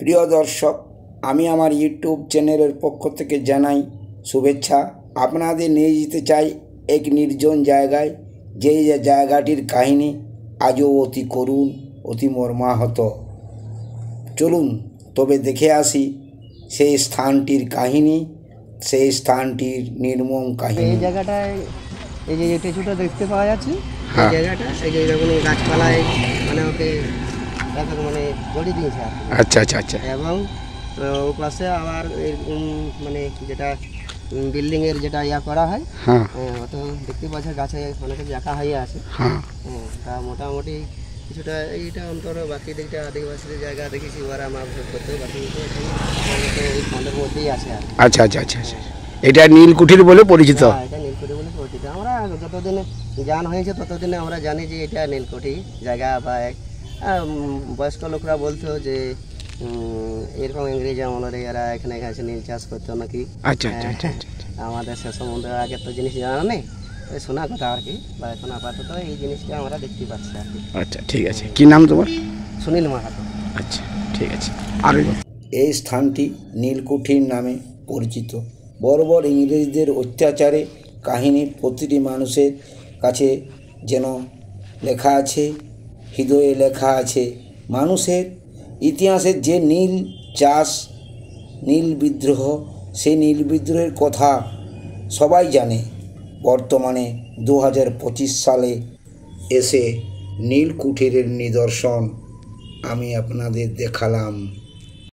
প্রিয় দর্শক, আমি আমার ইউটিউব চ্যানেলের পক্ষ থেকে জানাই শুভেচ্ছা। আপনাদের নিয়ে যেতে চাই এক নির্জন জায়গায়, যেই জায়গাটির কাহিনী আজও অতি করুণ, অতি মর্মাহত। চলুন তবে দেখে আসি সেই স্থানটির কাহিনী, সেই স্থানটির নির্মম কাহিনী। এই জায়গাটায় এই যে টেচুটা দেখতে পাওয়া যাচ্ছে, এই জায়গাটা এই যে কোনো গাছপালায় মানে ওকে মানে গড়ি দিয়েছে। আচ্ছা আচ্ছা আচ্ছা। এবং ও পাশে আবার এরকম মানে যেটা বিল্ডিংয়ের যেটা ইয়া করা হয়, অত দেখতে পাচ্ছে গাছে অনেকে জাঁকা হয়ে আছে। তা মোটামুটি কিছুটা এইটা অন্তর বাকি দিকটা আদিবাসীদের জায়গা দেখেছি, ওরা মাপঝোপ করতে, বাকি এই ফন্ডের মধ্যেই আছে। আচ্ছা আচ্ছা আচ্ছা আচ্ছা, এটা নীলকুঠির বলে পরিচিত। এটা নীলকুঠি বলে পরিচিত। আমরা যতদিনে জ্ঞান হয়েছে ততদিনে আমরা জানি যে এটা নীলকুঠি জায়গা, বা বয়স্ক লোকরা বলতো যে এরকম ইংরেজি আমলের এরা এখানে এসে নীল চাষ করতো নাকি। আচ্ছা আচ্ছা আচ্ছা, আমাদের সে সম্বন্ধে আগে তো জিনিস জানা নেই, শোনা কথা আর কি, বা এখন আপাতত এই জিনিসটা আমরা দেখতে পাচ্ছি আর কি। আচ্ছা ঠিক আছে, কি নাম তোমার? সুনীল মাহাতো। আচ্ছা ঠিক আছে। আর এই স্থানটি নীলকুঠির নামে পরিচিত। বর্বর ইংরেজদের অত্যাচারে কাহিনী প্রতিটি মানুষের কাছে যেন লেখা আছে, হৃদয়ে লেখা আছে। মানুষের ইতিহাসের যে নীল চাষ, নীল বিদ্রোহ, সেই নীল বিদ্রোহের কথা সবাই জানে। বর্তমানে 2025 সালে এসে নীলকুঠিরের নিদর্শন আমি আপনাদের দেখালাম।